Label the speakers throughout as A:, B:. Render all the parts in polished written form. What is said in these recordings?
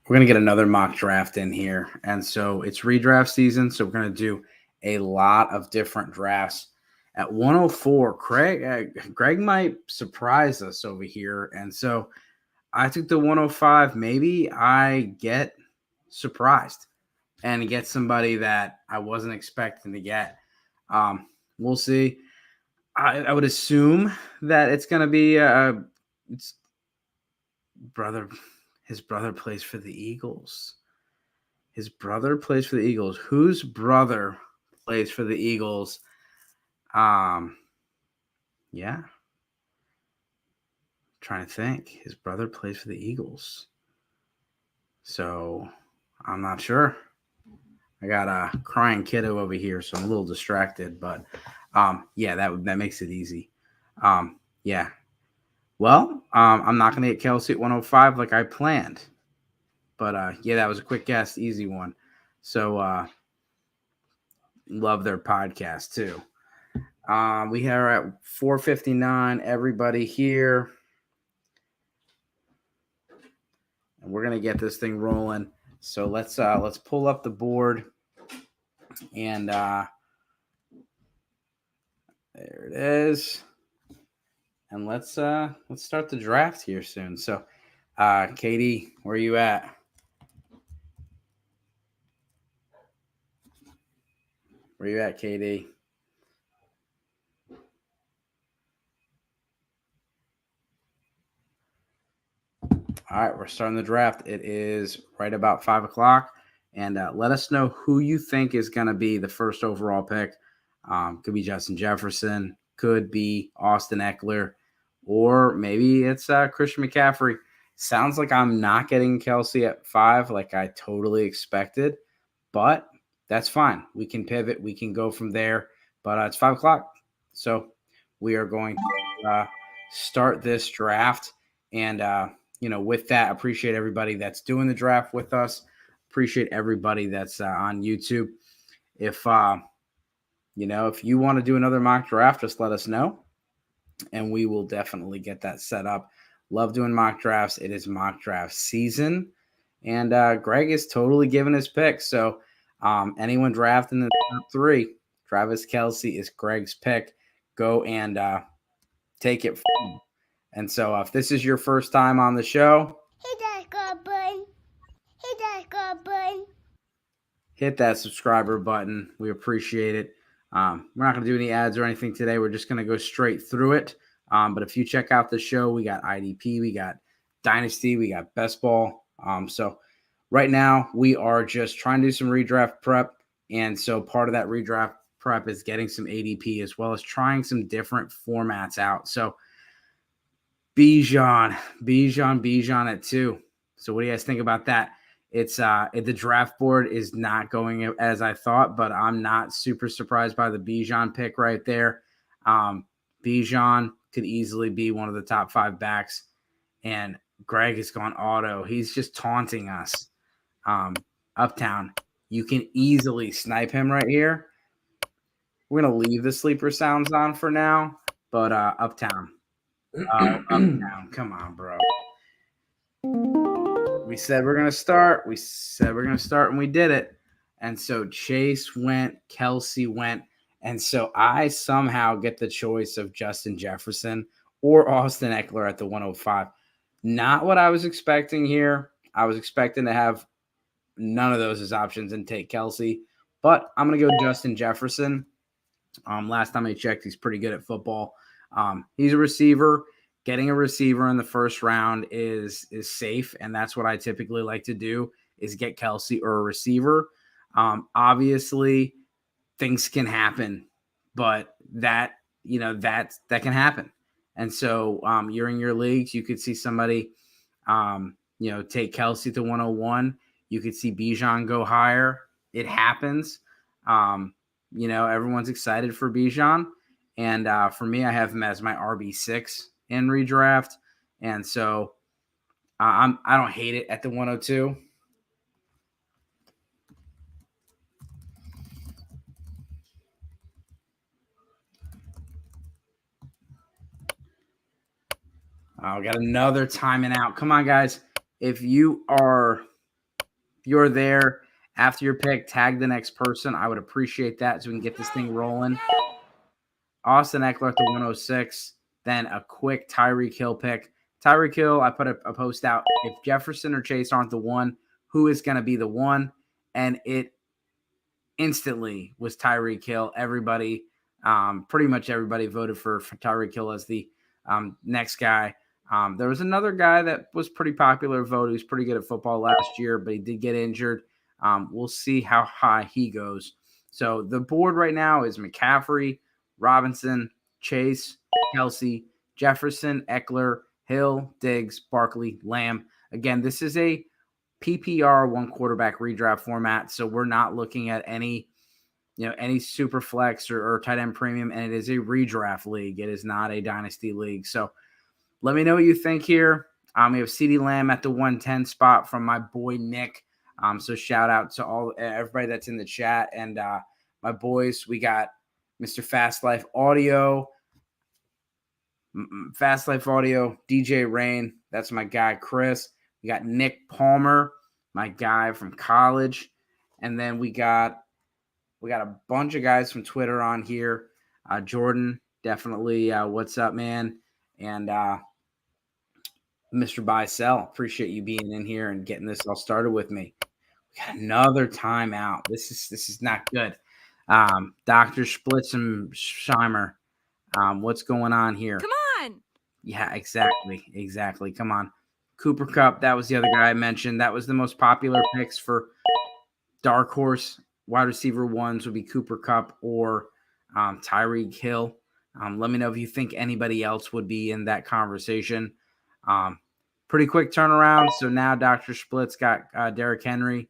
A: We're going to get another mock draft in here. And so it's redraft season. So we're going to do a lot of different drafts. At 104, Greg might surprise us over here. And so I took the 105. Maybe I get surprised and get somebody that I wasn't expecting to get. We'll see. I would assume that it's going to be it's brother. His brother plays for the Eagles. His brother plays for the Eagles. Whose brother plays for the Eagles? Yeah. Trying to think. His brother plays for the Eagles. So I'm not sure. I got a crying kiddo over here, so I'm a little distracted. But yeah, that makes it easy. Yeah. Well, I'm not going to get Kelsey at 105 like I planned. But yeah, that was a quick guess, easy one. So love their podcast too. We are at 4:59. Everybody here, and we're gonna get this thing rolling. So let's pull up the board, and there it is. And let's start the draft here soon. So, Katie, where are you at? Where you at, Katie? All right, we're starting the draft. It is right about 5 o'clock. And let us know who you think is going to be the first overall pick. Could be Justin Jefferson, could be Austin Eckler, or maybe it's Christian McCaffrey. Sounds like I'm not getting Kelsey at 5 like I totally expected, but that's fine. We can pivot. We can go from there. But it's 5 o'clock. So we are going to start this draft. And, with that, appreciate everybody that's doing the draft with us. Appreciate everybody that's on YouTube. If you want to do another mock draft, just let us know, and we will definitely get that set up. Love doing mock drafts. It is mock draft season, and Greg is totally giving his pick. So anyone drafting the top 3, Travis Kelce is Greg's pick. Go and take it from him. And so if this is your first time on the show, hit that subscriber button. We appreciate it. We're not going to do any ads or anything today. We're just going to go straight through it. But if you check out the show, we got IDP, we got Dynasty, we got Best Ball. So right now we are just trying to do some redraft prep. And so part of that redraft prep is getting some ADP as well as trying some different formats out. So Bijan at 2. So what do you guys think about that? It's the draft board is not going as I thought, but I'm not super surprised by the Bijan pick right there. Bijan could easily be one of the top 5 backs, and Greg has gone auto. He's just taunting us. Uptown, you can easily snipe him right here. We're gonna leave the sleeper sounds on for now, but Uptown. Uptown, come on, bro. We said we're going to start. And we did it. And so Chase went, Kelsey went. And so I somehow get the choice of Justin Jefferson or Austin Eckler at the 105. Not what I was expecting here. I was expecting to have none of those as options and take Kelsey. But I'm going to go Justin Jefferson. Last time I checked, he's pretty good at football. He's a receiver. Getting a receiver in the first round is safe, and that's what I typically like to do is get Kelsey or a receiver. Obviously, things can happen, but that can happen. And so you're in your leagues. You could see somebody, take Kelsey to 101. You could see Bijan go higher. It happens. Everyone's excited for Bijan. And for me, I have him as my RB6 in redraft. And so I don't hate it at the 102. I got another timing out. Come on, guys. If you are If you're there after your pick, tag the next person. I would appreciate that so we can get this thing rolling. Austin Eckler at the 106. Then a quick Tyreek Hill pick. Tyreek Hill, I put a post out. If Jefferson or Chase aren't the one, who is going to be the one? And it instantly was Tyreek Hill. Everybody, pretty much everybody voted for Tyreek Hill as the next guy. There was another guy that was pretty popular vote. He was pretty good at football last year, but he did get injured. We'll see how high he goes. So the board right now is McCaffrey, Robinson, Chase, Kelsey, Jefferson, Eckler, Hill, Diggs, Barkley, Lamb. Again, this is a PPR one quarterback redraft format, so we're not looking at any super flex or tight end premium, and it is a redraft league. It is not a dynasty league. So let me know what you think here. We have CeeDee Lamb at the 110 spot from my boy Nick. So shout out to everybody that's in the chat and my boys. We got Mr. Fast Life Audio, DJ Rain. That's my guy Chris. We got Nick Palmer, my guy from college, and then we got a bunch of guys from Twitter on here. Jordan, definitely. What's up, man? And Mr. Buy Sell, appreciate you being in here and getting this all started with me. We got another timeout. This is not good. Dr. Splitzensheimer, what's going on here?
B: Come on.
A: Yeah, exactly. Come on. Cooper Kupp, that was the other guy I mentioned. That was the most popular picks for dark horse wide receiver ones would be Cooper Kupp or Tyreek Hill. Let me know if you think anybody else would be in that conversation. Pretty quick turnaround. So now Dr. Split's got Derrick Henry.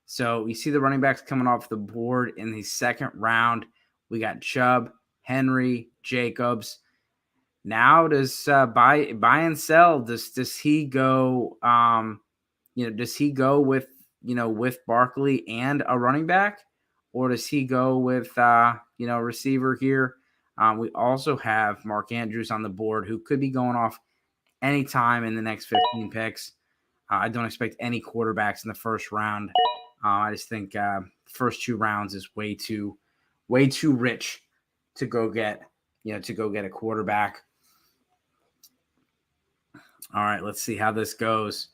A: So you see the running backs coming off the board in the second round. We got Chubb, Henry, Jacobs. Now does buy and sell? Does he go? Does he go with Barkley and a running back, or does he go with receiver here? We also have Mark Andrews on the board, who could be going off anytime in the next 15 picks. I don't expect any quarterbacks in the first round. I just think first 2 rounds is way too rich to go get a quarterback. All right, let's see how this goes.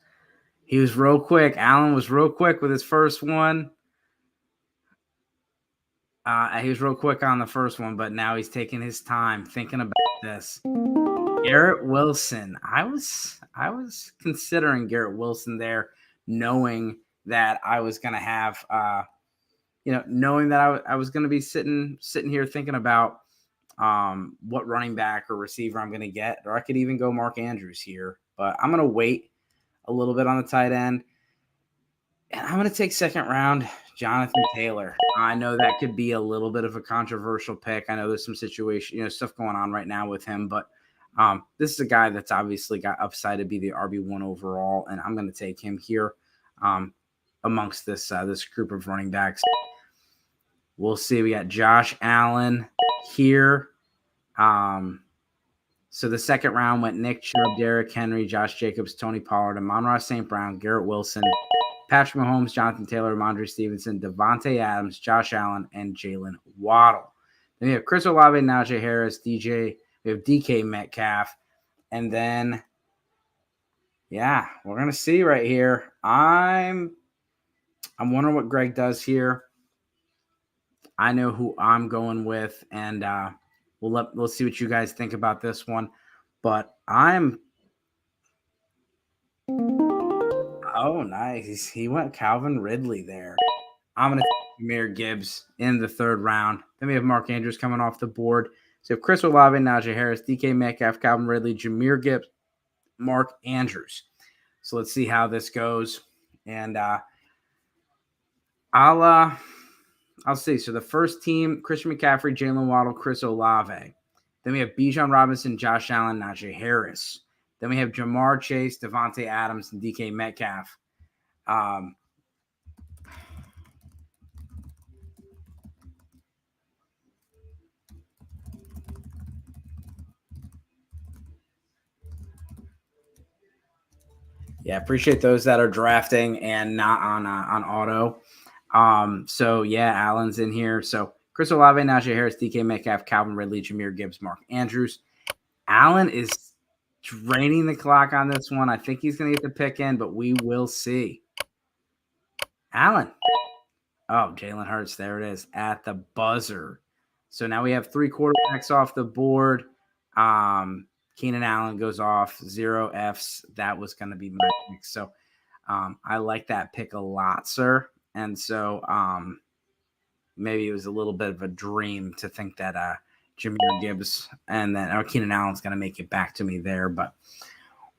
A: He was real quick. Allen was real quick with his first one. He was real quick on the first one, but now he's taking his time thinking about this. Garrett Wilson. I was considering Garrett Wilson there, knowing that I was going to have, knowing that I was going to be sitting here thinking about what running back or receiver I'm going to get, or I could even go Mark Andrews here, but I'm going to wait a little bit on the tight end. And I'm going to take second round, Jonathan Taylor. I know that could be a little bit of a controversial pick. I know there's some situation, stuff going on right now with him, but this is a guy that's obviously got upside to be the RB1 overall, and I'm going to take him here amongst this group of running backs. We'll see. We got Josh Allen here. So the second round went Nick Chubb, Derrick Henry, Josh Jacobs, Tony Pollard, Amon-Ra St. Brown, Garrett Wilson, Patrick Mahomes, Jonathan Taylor, Ramondre Stevenson, Devontae Adams, Josh Allen, and Jalen Waddle. Then we have Chris Olave, Najee Harris, DJ. We have DK Metcalf. And then, yeah, we're going to see right here. I'm wondering what Greg does here. I know who I'm going with, and we'll see what you guys think about this one. But oh, nice. He went Calvin Ridley there. I'm going to take Jahmyr Gibbs in the third round. Then we have Mark Andrews coming off the board. So we have Chris Olave, Najee Harris, DK Metcalf, Calvin Ridley, Jahmyr Gibbs, Mark Andrews. So let's see how this goes. And I'll see. So the first team, Christian McCaffrey, Jalen Waddle, Chris Olave. Then we have Bijan Robinson, Josh Allen, Najee Harris. Then we have Jamar Chase, Devontae Adams, and DK Metcalf. Yeah, appreciate those that are drafting and not on auto. So yeah, Allen's in here. So Chris Olave, Najee Harris, DK Metcalf, Calvin Ridley, Jahmyr Gibbs, Mark Andrews. Allen is draining the clock on this one. I think he's going to get the pick in, but we will see. Allen. Oh, Jalen Hurts. There it is at the buzzer. So now we have 3 quarterbacks off the board. Keenan Allen goes off, 0 Fs. That was going to be my pick. So I like that pick a lot, sir. And so maybe it was a little bit of a dream to think that Jahmyr Gibbs and then Keenan Allen's going to make it back to me there. But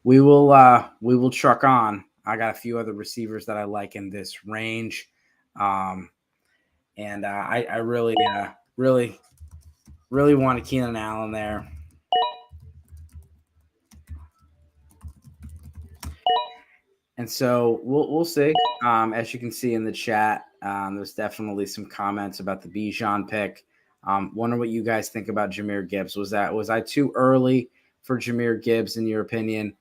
A: we will truck on. I got a few other receivers that I like in this range. And I really wanted Keenan Allen there. And so we'll see. As you can see in the chat, there's definitely some comments about the Bijan pick. Wonder what you guys think about Jahmyr Gibbs. Was I too early for Jahmyr Gibbs in your opinion?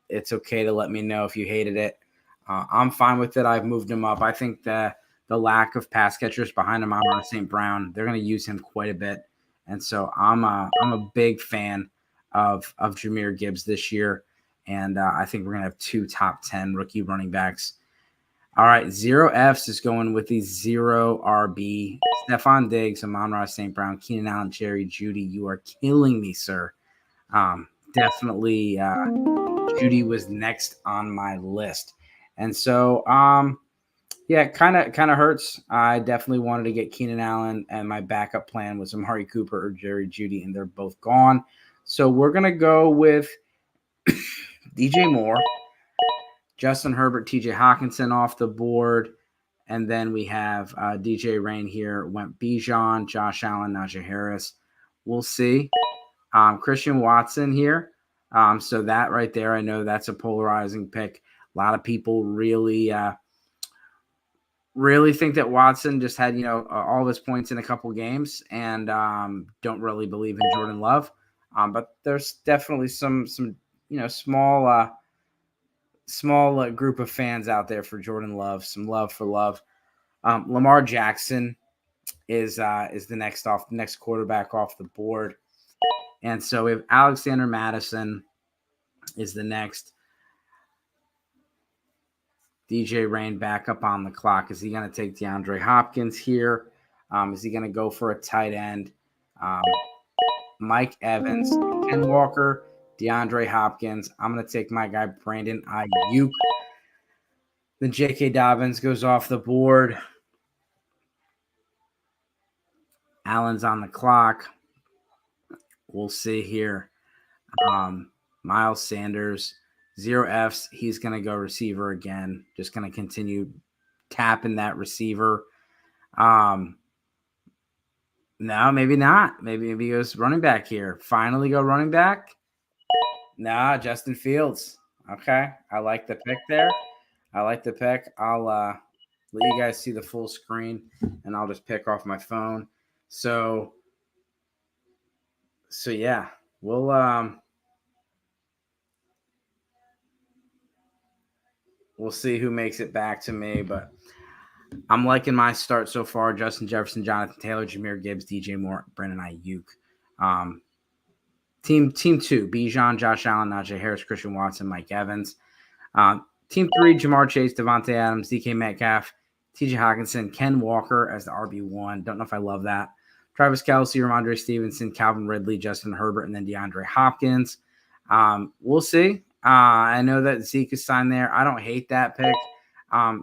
A: It's okay to let me know if you hated it. I'm fine with it. I've moved him up. I think the lack of pass catchers behind him, Amon St. Brown, they're going to use him quite a bit. And so I'm a big fan of Jahmyr Gibbs this year. And I think we're going to have 2 top 10 rookie running backs. All right, 0 Fs is going with the 0 RB. Stephon Diggs, Amon St. Brown, Keenan Allen, Jerry Jeudy. You are killing me, sir. Definitely Jeudy was next on my list. And so, yeah, kind of hurts. I definitely wanted to get Keenan Allen, and my backup plan was Amari Cooper or Jerry Jeudy, and they're both gone. So we're going to go with DJ Moore, Justin Herbert, TJ Hawkinson off the board. And then we have DJ Rain here, went Bijan, Josh Allen, Najee Harris. We'll see. Christian Watson here. So that right there, I know that's a polarizing pick. A lot of people really think that Watson just had, all of his points in a couple games and don't really believe in Jordan Love. But there's definitely some small group of fans out there for Jordan Love, some love for Love. Lamar Jackson is the next quarterback off the board. And so we have Alexander Madison is the next. DJ Rain back up on the clock. Is he going to take DeAndre Hopkins here? Is he going to go for a tight end? Mike Evans, Ken Walker, DeAndre Hopkins. I'm going to take my guy Brandon Ayuk. Then J.K. Dobbins goes off the board. Allen's on the clock. We'll see here. Miles Sanders, 0 Fs. He's going to go receiver again. Just going to continue tapping that receiver. No, maybe not. Maybe he goes running back here. Finally go running back. Nah, Justin Fields. Okay. I like the pick there. I like the pick. I'll let you guys see the full screen, and I'll just pick off my phone. So yeah, we'll see who makes it back to me, but I'm liking my start so far. Justin Jefferson, Jonathan Taylor, Jahmyr Gibbs, DJ Moore, Brandon Ayuk. Team 2, Bijan, Josh Allen, Najee Harris, Christian Watson, Mike Evans. Team 3, Jamar Chase, Devontae Adams, DK Metcalf, TJ Hawkinson, Ken Walker as the RB1. Don't know if I love that. Travis Kelce, Ramondre Stevenson, Calvin Ridley, Justin Herbert, and then DeAndre Hopkins. We'll see. I know that Zeke is signed there. I don't hate that pick.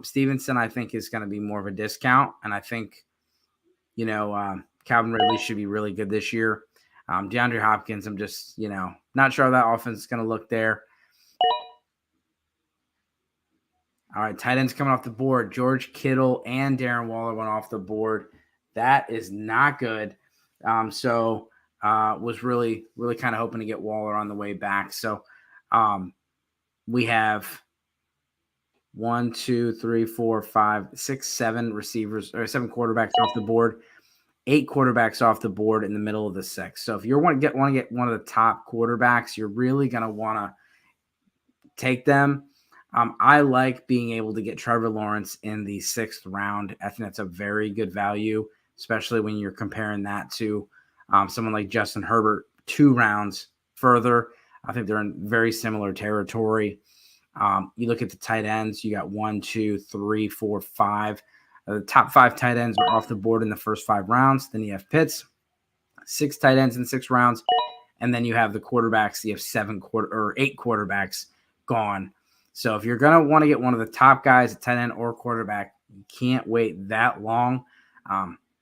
A: Stevenson, I think, is going to be more of a discount. And I think, Calvin Ridley should be really good this year. DeAndre Hopkins, I'm just, not sure how that offense is going to look there. All right, tight ends coming off the board. George Kittle and Darren Waller went off the board. That is not good. So was really, really kind of hoping to get Waller on the way back. So we have 1, 2, 3, 4, 5, 6, 7 receivers or 7 quarterbacks off the board. 8 quarterbacks off the board in the middle of the 6. So if you want to get one of the top quarterbacks, you're really going to want to take them. I like being able to get Trevor Lawrence in the 6th round. I think that's a very good value, especially when you're comparing that to someone like Justin Herbert 2 rounds further. I think they're in very similar territory. You look at the tight ends, you got 1, 2, 3, 4, 5. The top 5 tight ends are off the board in the first 5 rounds. Then you have Pitts, 6 tight ends in 6 rounds. And then you have the quarterbacks. You have 8 quarterbacks gone. So if you're going to want to get one of the top guys, a tight end or quarterback, you can't wait that long.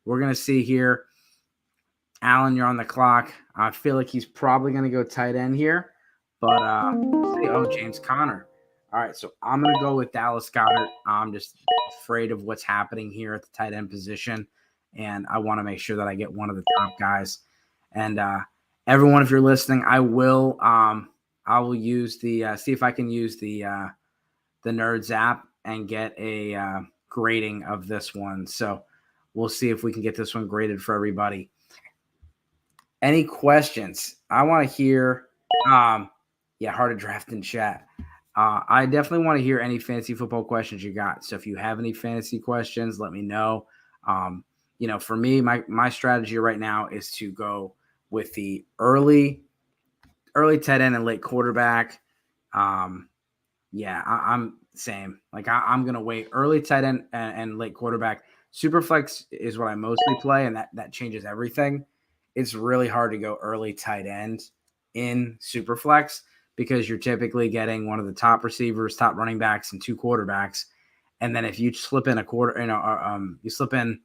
A: We're going to see here. Allen, you're on the clock. I feel like he's probably going to go tight end here. But James Conner. All right, so I'm going to go with Dallas Goedert. I'm just afraid of what's happening here at the tight end position, and I want to make sure that I get one of the top guys. And everyone, if you're listening, I will use the see if I can use the Nerds app and get a grading of this one. So we'll see if we can get this one graded for everybody. Any questions? I want to hear. Hard to draft in chat. I definitely want to hear any fantasy football questions you got. So if you have any fantasy questions, let me know. For me, my strategy right now is to go with the early tight end and late quarterback. I'm same. Like I'm gonna wait early tight end and late quarterback. Superflex is what I mostly play, and that changes everything. It's really hard to go early tight end in Superflex because you're typically getting one of the top receivers, top running backs, and 2 quarterbacks. And then if you slip in you slip in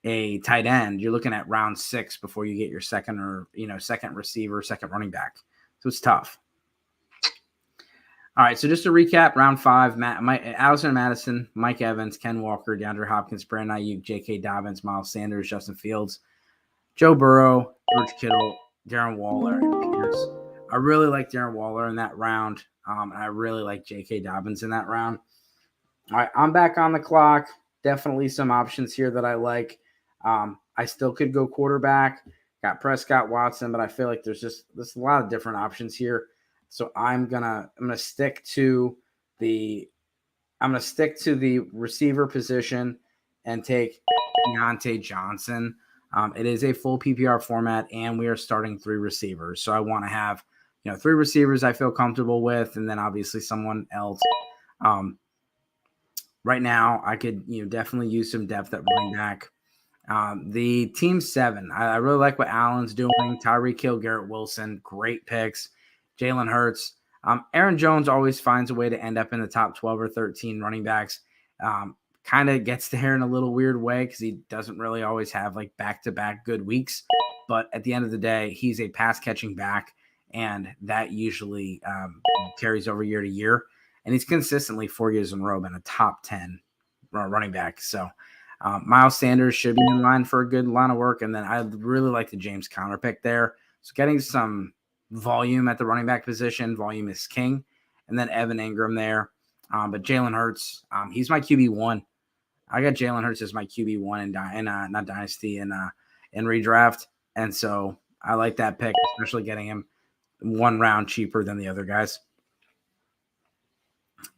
A: a tight end, you're looking at round 6 before you get your second receiver, second running back. So it's tough. All right, so just to recap, round 5, Allison Madison, Mike Evans, Ken Walker, DeAndre Hopkins, Brandon Ayuk, J.K. Dobbins, Miles Sanders, Justin Fields, Joe Burrow, George Kittle, Darren Waller, and Pierce. I really like Darren Waller in that round. And I really like J.K. Dobbins in that round. All right, I'm back on the clock. Definitely some options here that I like. I still could go quarterback. Got Prescott, Watson, but I feel like there's a lot of different options here. So I'm gonna stick to the receiver position and take Deontay Johnson. It is a full PPR format, and we are starting 3 receivers. So I want to have 3 receivers I feel comfortable with, and then obviously someone else. Right now, I could definitely use some depth at running back. The team 7, I really like what Allen's doing. Tyreek Hill, Garrett Wilson, great picks. Jalen Hurts. Aaron Jones always finds a way to end up in the top 12 or 13 running backs. Kind of gets there in a little weird way because he doesn't really always have like back-to-back good weeks. But at the end of the day, he's a pass-catching back, and that usually carries over year to year. And he's consistently 4 years in a row been a top 10 running back. So Miles Sanders should be in line for a good line of work. And then I really like the James Conner pick there. So getting some volume at the running back position. Volume is king. And then Evan Ingram there. But Jalen Hurts, he's my QB1. I got Jalen Hurts as my QB1 in not Dynasty, in Redraft. And so I like that pick, especially getting him 1 round cheaper than the other guys.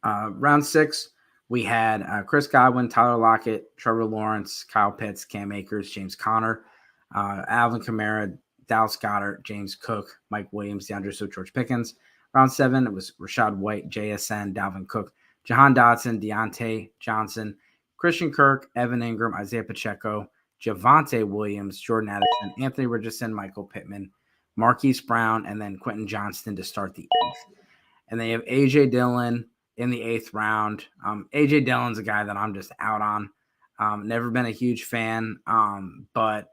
A: Round 6, we had Chris Godwin, Tyler Lockett, Trevor Lawrence, Kyle Pitts, Cam Akers, James Conner, Alvin Kamara, Dallas Goedert, James Cook, Mike Williams, DeAndre Swift, George Pickens. Round 7, it was Rashad White, JSN, Dalvin Cook, Jahan Dotson, Deontay Johnson, Christian Kirk, Evan Ingram, Isaiah Pacheco, Javonte Williams, Jordan Addison, Anthony Richardson, Michael Pittman, Marquise Brown, and then Quentin Johnston to start the 8th. And they have A.J. Dillon in the 8th round. A.J. Dillon's a guy that I'm just out on. Never been a huge fan, but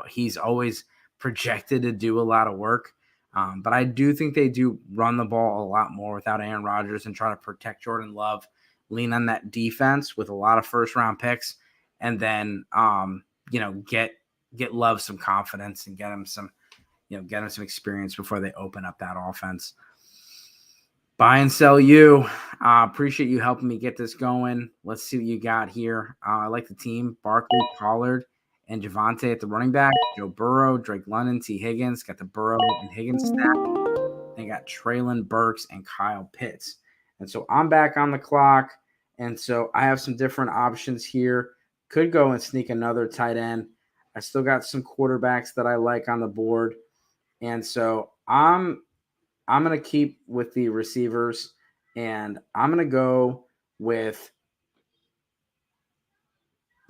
A: he's always projected to do a lot of work. But I do think they do run the ball a lot more without Aaron Rodgers and try to protect Jordan Love, lean on that defense with a lot of first-round picks, and then get Love some confidence and get him some experience before they open up that offense. Buy and sell you. Appreciate you helping me get this going. Let's see what you got here. I like the team. Barkley, Pollard, and Javonte at the running back. Joe Burrow, Drake London, T. Higgins. Got the Burrow and Higgins stack. They got Traylon Burks and Kyle Pitts. And so I'm back on the clock. And so I have some different options here. Could go and sneak another tight end. I still got some quarterbacks that I like on the board. And so I'm going to keep with the receivers, and I'm going to go with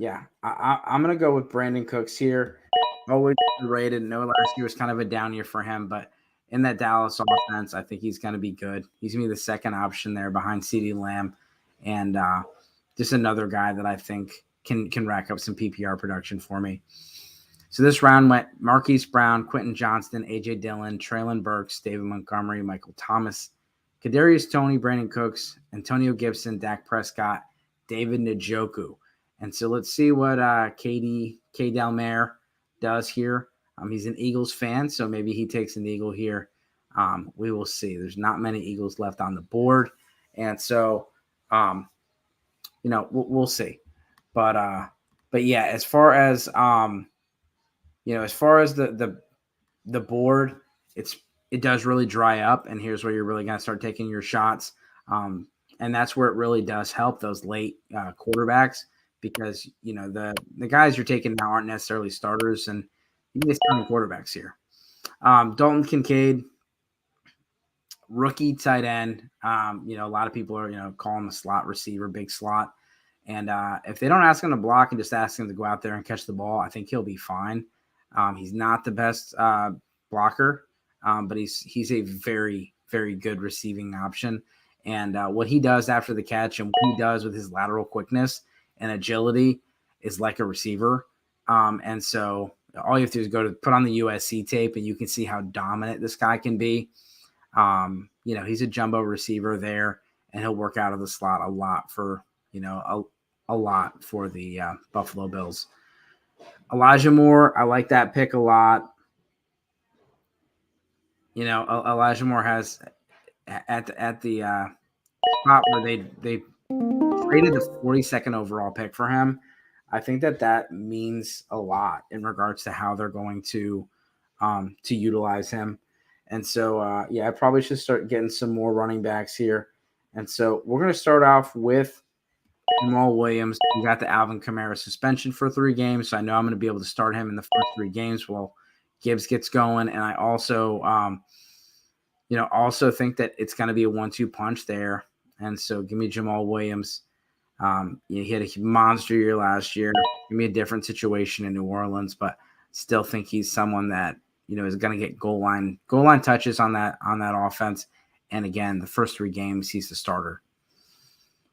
A: I'm going to go with Brandon Cooks here. Always rated. No, last year was kind of a down year for him, but in that Dallas offense, I think he's going to be good. He's going to be the second option there behind CeeDee Lamb, and just another guy that I think can rack up some PPR production for me. So this round went Marquise Brown, Quentin Johnston, A.J. Dillon, Traylon Burks, David Montgomery, Michael Thomas, Kadarius Toney, Brandon Cooks, Antonio Gibson, Dak Prescott, David Njoku. And so let's see what K. Delmare does here. He's an Eagles fan, so maybe he takes an Eagle here. We will see. There's not many Eagles left on the board. And so, we'll see. But yeah, as far as the board, it does really dry up, and here's where you're really going to start taking your shots. And that's where it really does help those late quarterbacks, because the guys you're taking now aren't necessarily starters, and you need starting quarterbacks here. Dalton Kincaid, rookie tight end. A lot of people are calling him a slot receiver, big slot. And if they don't ask him to block and just ask him to go out there and catch the ball, I think he'll be fine. He's not the best blocker, but he's a very, very good receiving option. And what he does after the catch and what he does with his lateral quickness and agility is like a receiver. And so all you have to do is go to put on the USC tape, and you can see how dominant this guy can be. He's a jumbo receiver there, and he'll work out of the slot a lot for a lot for the Buffalo Bills. Elijah Moore, I like that pick a lot. Elijah Moore has at the spot where they traded the 42nd overall pick for him. I think that means a lot in regards to how they're going to utilize him. And so, I probably should start getting some more running backs here. And so we're going to start off with Jamal Williams. We got the Alvin Kamara suspension for 3 games, so I know I'm going to be able to start him in the first 3 games while Gibbs gets going. And I also, also think that it's going to be a 1-2 punch there. And so give me Jamal Williams. He had a monster year last year. Give me a different situation in New Orleans, but still think he's someone that is going to get goal line touches on that offense. And again, the first 3 games, he's the starter.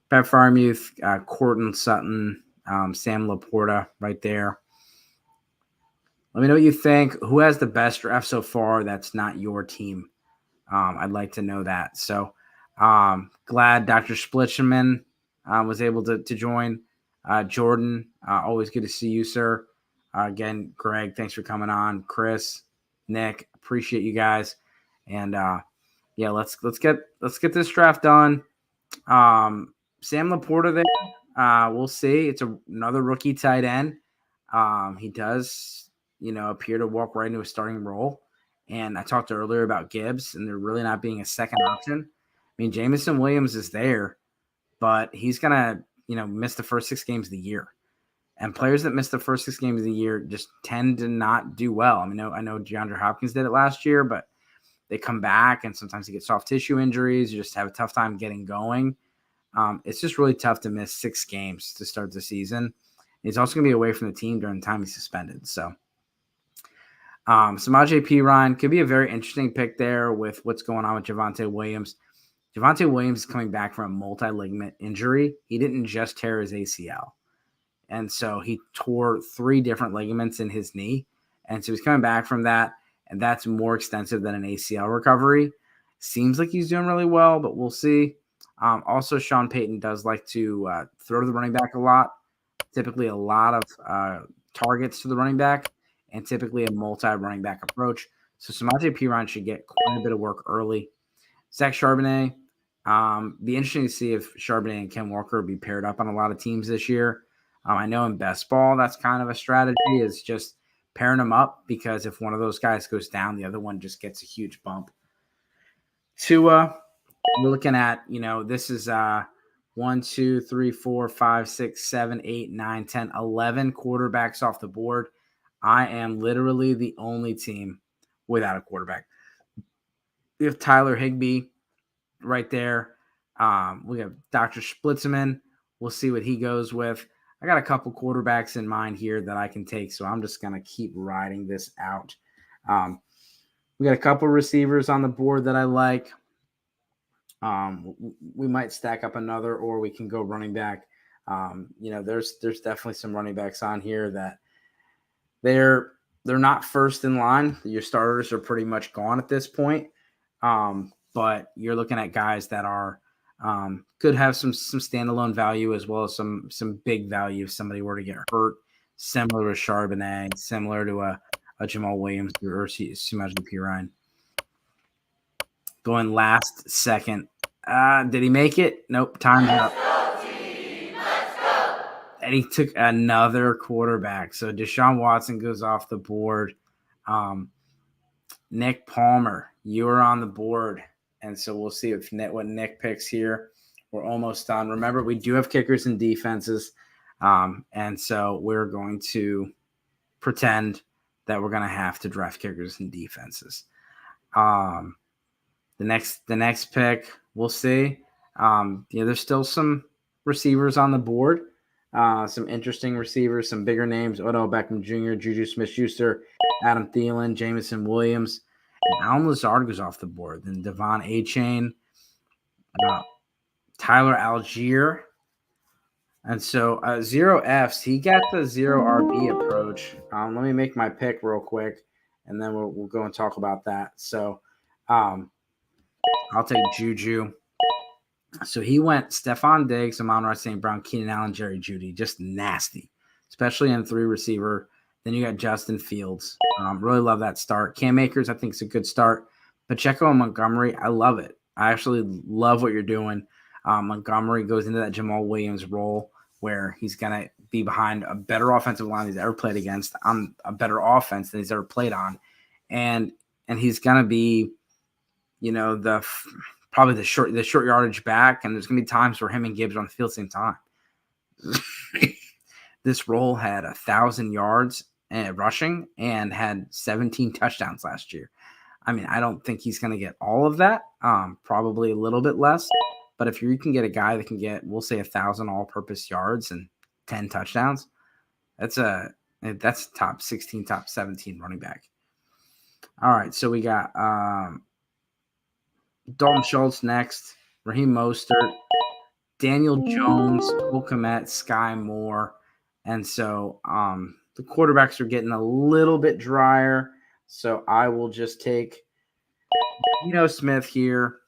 A: Pat Freiermuth, Courtland Sutton, Sam Laporta right there. Let me know what you think. Who has the best draft so far that's not your team? I'd like to know that. So glad Dr. Splitchman was able to join. Jordan, always good to see you, sir. Again, Greg, thanks for coming on. Chris, Nick, appreciate you guys. And let's get this draft done. Sam Laporta there. We'll see. It's another rookie tight end. He does, appear to walk right into a starting role. And I talked earlier about Gibbs, and there really not being a second option. I mean, Jameson Williams is there, but he's gonna, miss the first 6 games of the year. And players that miss the first 6 games of the year just tend to not do well. I know DeAndre Hopkins did it last year, but they come back, and sometimes they get soft tissue injuries. You just have a tough time getting going. It's just really tough to miss 6 games to start the season. He's also going to be away from the team during the time he's suspended. So, Samaje Perine could be a very interesting pick there with what's going on with Javonte Williams. Javonte Williams is coming back from a multi-ligament injury. He didn't just tear his ACL. And so he tore 3 different ligaments in his knee. And so he's coming back from that, and that's more extensive than an ACL recovery. Seems like he's doing really well, but we'll see. Also, Sean Payton does like to throw to the running back a lot, typically a lot of targets to the running back, and typically a multi-running back approach. So Samaje Perine should get quite a bit of work early. Zach Charbonnet, be interesting to see if Charbonnet and Ken Walker will be paired up on a lot of teams this year. I know in best ball, that's kind of a strategy, is just pairing them up, because if one of those guys goes down, the other one just gets a huge bump. Tua, we're looking at, this is 1, 2, 3, 4, 5, 6, 7, 8, 9, 10, 11 quarterbacks off the board. I am literally the only team without a quarterback. We have Tyler Higbee right there. We have Dr. Splitzman. We'll see what he goes with. I got a couple quarterbacks in mind here that I can take, so I'm just going to keep riding this out. We got a couple receivers on the board that I like. We might stack up another, or we can go running back. There's definitely some running backs on here that they're not first in line. Your starters are pretty much gone at this point. But you're looking at guys that are could have some standalone value as well as some big value if somebody were to get hurt, similar to Charbonnet, similar to a Jamal Williams or Samaje Perine. Going last second. Did he make it? Nope. Time's up.
B: Let's go.
A: And he took another quarterback. So Deshaun Watson goes off the board. Nick Palmer, you are on the board. And so we'll see what Nick picks here. We're almost done. Remember, we do have kickers and defenses. And so we're going to pretend that we're going to have to draft kickers and defenses. The next pick, we'll see. There's still some receivers on the board. Some interesting receivers, some bigger names: Odell Beckham Jr., Juju Smith-Schuster, Adam Thielen, Jameson Williams, and Alan Lazard goes off the board. Then Devon Achane, Tyler Algier. And so 0Fs, he got the 0 RB approach. Let me make my pick real quick, and then we'll go and talk about that. So I'll take Juju. So he went Stephon Diggs, Amon-Ra St. Brown, Keenan Allen, Jerry Jeudy. Just nasty, especially in 3 receiver. Then you got Justin Fields. Really love that start. Cam Akers, I think, is a good start. Pacheco and Montgomery, I love it. I actually love what you're doing. Montgomery goes into that Jamal Williams role where he's going to be behind a better offensive line he's ever played against, on a better offense than he's ever played on. And he's going to be, probably the short yardage back, and there's going to be times where him and Gibbs are on the field at the same time. This role had 1,000 yards rushing and had 17 touchdowns last year. I mean, I don't think he's going to get all of that, probably a little bit less. But if you can get a guy that can get, we'll say, 1,000 all-purpose yards and 10 touchdowns, that's top 16, top 17 running back. All right, so we got Dalton Schultz next, Raheem Mostert, Daniel Jones, Cole Kmet, Sky Moore. And so the quarterbacks are getting a little bit drier. So I will just take Geno Smith here.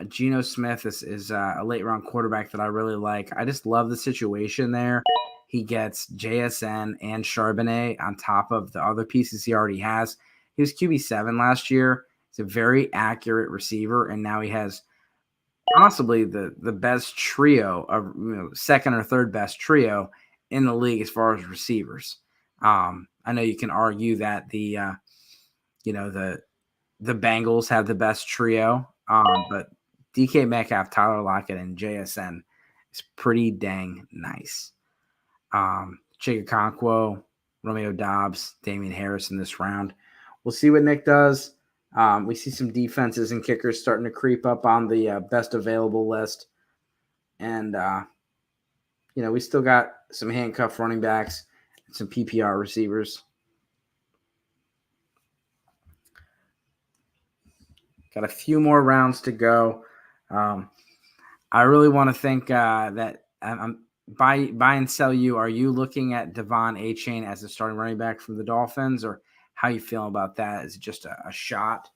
A: Geno Smith is a late-round quarterback that I really like. I just love the situation there. He gets JSN and Charbonnet on top of the other pieces he already has. He was QB7 last year. He's a very accurate receiver, and now he has possibly the best trio of second or third best trio in the league as far as receivers. I know you can argue that the Bengals have the best trio, but DK Metcalf, Tyler Lockett, and JSN is pretty dang nice. Chigakonkwo, Romeo Doubs, Damian Harris in this round. We'll see what Nick does. We see some defenses and kickers starting to creep up on the best available list. And, we still got some handcuffed running backs and some PPR receivers. Got a few more rounds to go. I really want to think that I'm buy and sell you. Are you looking at Devon Achane as the starting running back from the Dolphins, or how you feeling about that? Is it just a shot?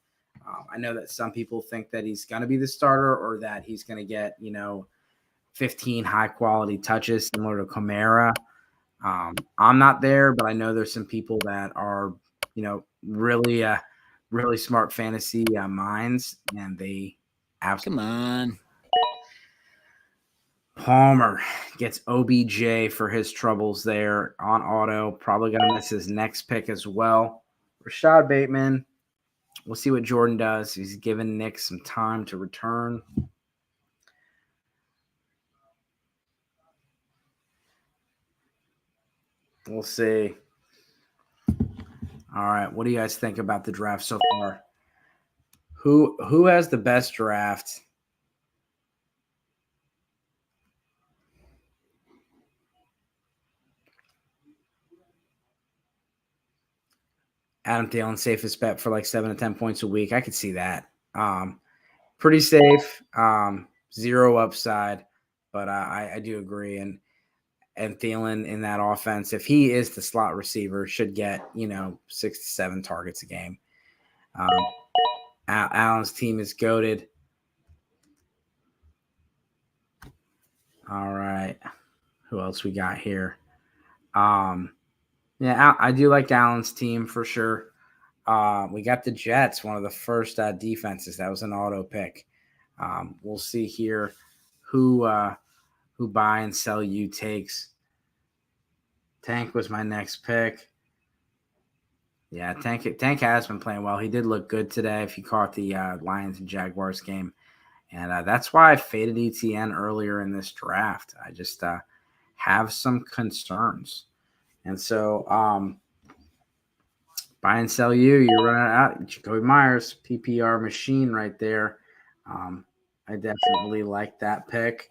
A: I know that some people think that he's going to be the starter, or that he's going to get 15 high quality touches similar to Kamara. I'm not there, but I know there's some people that are really really smart fantasy minds, and they absolutely.
B: Come on.
A: Palmer gets OBJ for his troubles there on auto. Probably going to miss his next pick as well. Rashad Bateman, We'll see what Jordan does. He's given Nick some time to return. We'll see. All right. What do you guys think about the draft so far? Who has the best draft? Adam Thielen, safest bet for like 7 to 10 points a week. I could see that. Pretty safe. Zero upside, but I do agree. And Thielen in that offense, if he is the slot receiver, should get 6 to 7 targets a game. Allen's team is goated. All right, who else we got here? Yeah, I do like Allen's team for sure. We got the Jets, one of the first defenses. That was an auto pick. We'll see here who buy and sell you takes. Tank was my next pick. Yeah, Tank has been playing well. He did look good today if you caught the Lions and Jaguars game. And that's why I faded ETN earlier in this draft. I just have some concerns. And so buy and sell you run it out. Jacoby Myers, PPR machine right there. I definitely like that pick.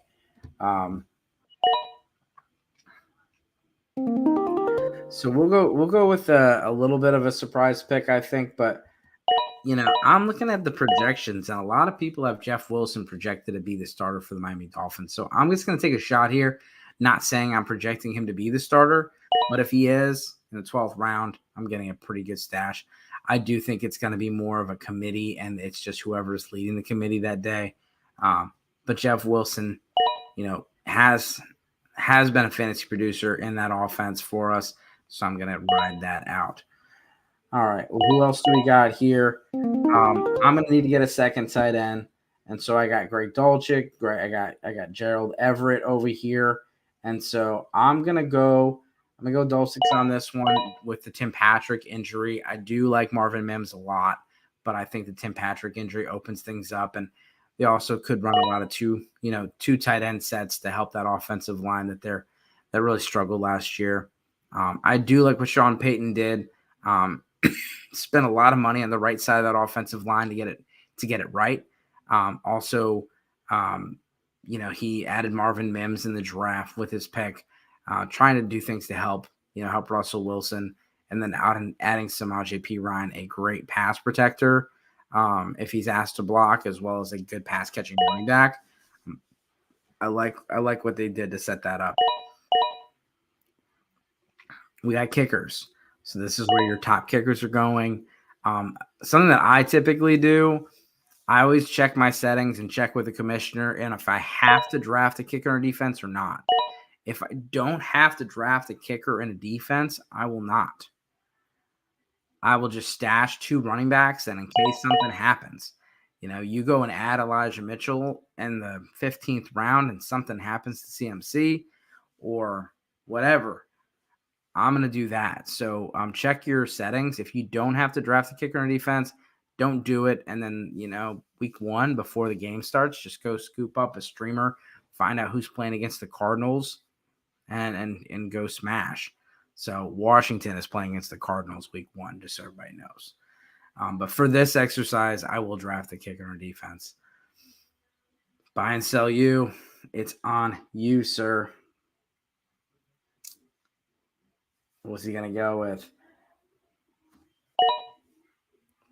A: So we'll go with a little bit of a surprise pick, I think, but I'm looking at the projections, and a lot of people have Jeff Wilson projected to be the starter for the Miami Dolphins. So I'm just going to take a shot here, not saying I'm projecting him to be the starter, but if he is in the 12th round, I'm getting a pretty good stash. I do think it's going to be more of a committee, and it's just whoever's leading the committee that day. But Jeff Wilson, has been a fantasy producer in that offense for us, so I'm going to ride that out. All right, well, who else do we got here? I'm going to need to get a second tight end, and so I got Greg Dulcich. I got Gerald Everett over here, and so I'm gonna go Dulcich on this one with the Tim Patrick injury. I do like Marvin Mims a lot, but I think the Tim Patrick injury opens things up, and they also could run a lot of two tight end sets to help that offensive line that really struggled last year. I do like what Sean Payton did. Spent a lot of money on the right side of that offensive line to get it right. He added Marvin Mims in the draft with his pick, trying to do things to help Russell Wilson, and then adding Samaje Perine, a great pass protector, if he's asked to block, as well as a good pass catching running back. I like what they did to set that up. We got kickers. So this is where your top kickers are going. Something that I typically do, I always check my settings and check with the commissioner, and if I have to draft a kicker in defense or not. If I don't have to draft a kicker in a defense, I will not. I will just stash 2 running backs, and in case something happens, you go and add Elijah Mitchell in the 15th round and something happens to CMC or whatever, I'm going to do that. So check your settings. If you don't have to draft a kicker in defense, don't do it. And then, week 1 before the game starts, just go scoop up a streamer, find out who's playing against the Cardinals, and go smash. So Washington is playing against the Cardinals week 1, just so everybody knows. But for this exercise, I will draft a kicker in defense. Buy and sell you. It's on you, sir. What's he going to go with?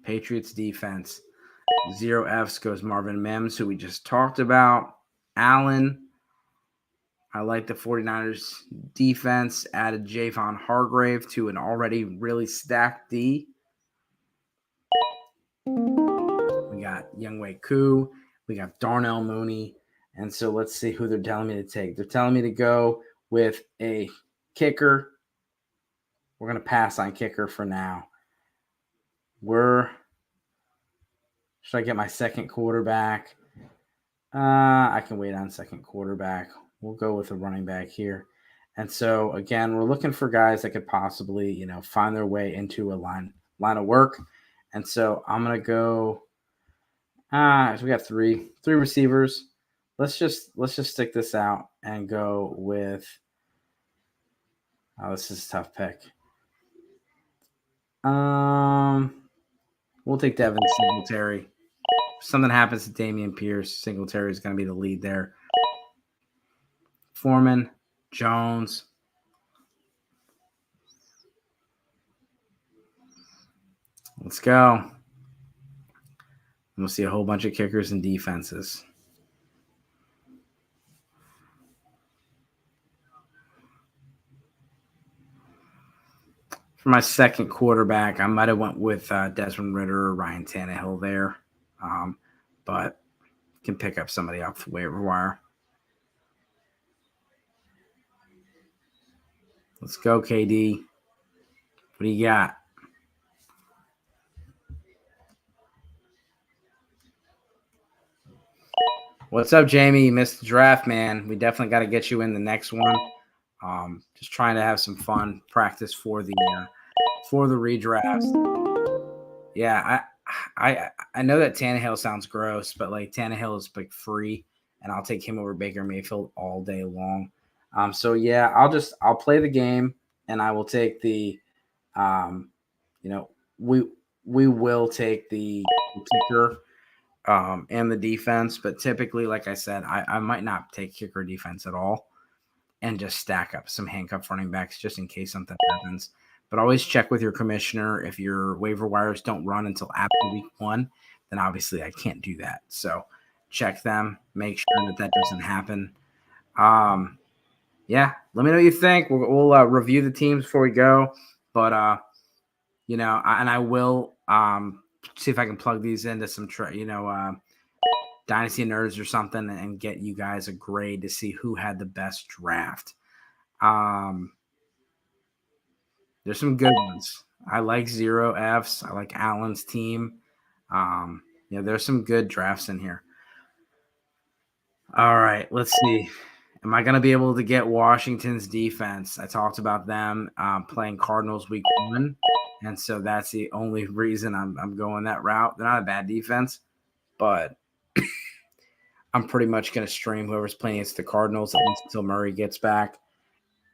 A: Patriots defense. 0 Fs goes Marvin Mims, who we just talked about. Allen. I like the 49ers defense. Added Javon Hargrave to an already really stacked D. We got Younghoe Koo. We got Darnell Mooney. And so let's see who they're telling me to take. They're telling me to go with a kicker. We're going to pass on kicker for now. Should I get my second quarterback? I can wait on second quarterback. We'll go with a running back here. And so, again, we're looking for guys that could possibly, find their way into a line of work. And so I'm gonna go. So we got three receivers. Let's just stick this out and go with. Oh, this is a tough pick. We'll take Devin Singletary. If something happens to Damian Pierce, Singletary is going to be the lead there. Foreman, Jones. Let's go. We'll see a whole bunch of kickers and defenses. For my second quarterback, I might have went with Desmond Ridder or Ryan Tannehill there, but can pick up somebody off the waiver wire. Let's go, KD. What do you got? What's up, Jamie? You missed the draft, man. We definitely got to get you in the next one. Just trying to have some fun, practice for the redrafts. Yeah, I know that Tannehill sounds gross, but like Tannehill is like free, and I'll take him over Baker Mayfield all day long. So yeah, I'll play the game, and I will take the, you know, we will take the kicker and the defense, but typically, like I said, I might not take kicker defense at all and just stack up some handcuff running backs just in case something happens. But always check with your commissioner. If your waiver wires don't run until after week 1, then obviously I can't do that. So check them, make sure that doesn't happen. Yeah, let me know what you think. We'll review the teams before we go. But, I will see if I can plug these into some, Dynasty Nerds or something and get you guys a grade to see who had the best draft. There's some good ones. I like Zero F's. I like Allen's team. There's some good drafts in here. All right, let's see. Am I going to be able to get Washington's defense? I talked about them playing Cardinals week 1, and so that's the only reason I'm going that route. They're not a bad defense, but I'm pretty much going to stream whoever's playing against the Cardinals at least until Murray gets back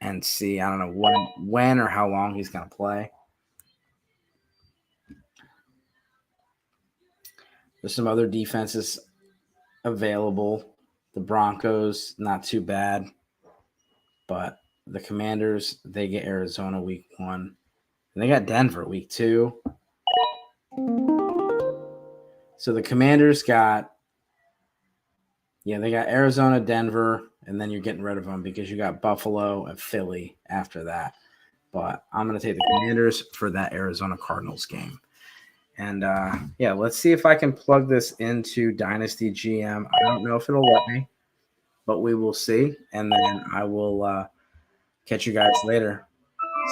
A: and see. I don't know when or how long he's going to play. There's some other defenses available. The Broncos, not too bad. But the Commanders, they get Arizona week 1. And they got Denver week 2. So the Commanders got Arizona, Denver, and then you're getting rid of them because you got Buffalo and Philly after that. But I'm going to take the Commanders for that Arizona Cardinals game. And, let's see if I can plug this into Dynasty GM. I don't know if it'll let me, but we will see. And then I will catch you guys later.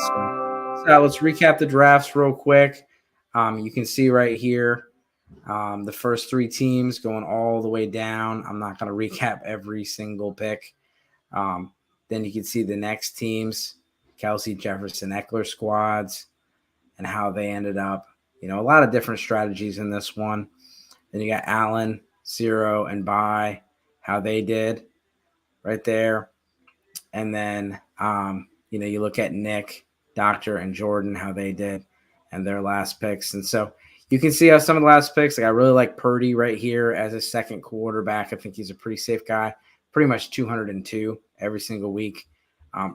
A: So let's recap the drafts real quick. You can see right here the first 3 teams going all the way down. I'm not going to recap every single pick. Then you can see the next teams, Kelsey, Jefferson, Eckler squads, and how they ended up. A lot of different strategies in this one. Then you got Allen, Zero, and Buy, how they did right there. And then, you look at Nick, Doctor, and Jordan, how they did and their last picks. And so you can see how some of the last picks, I really like Purdy right here as a second quarterback. I think he's a pretty safe guy, pretty much 202 every single week.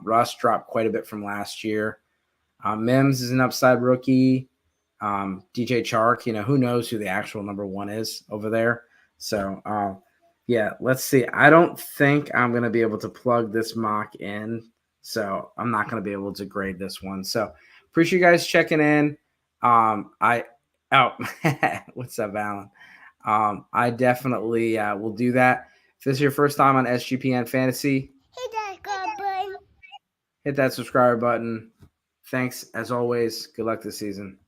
A: Russ dropped quite a bit from last year. Mims is an upside rookie. DJ Chark, who knows who the actual number 1 is over there. So, let's see. I don't think I'm going to be able to plug this mock in. So I'm not going to be able to grade this one. So appreciate you guys checking in. What's up, Alan? I definitely will do that. If this is your first time on SGPN Fantasy, hit that subscribe button. Thanks as always. Good luck this season.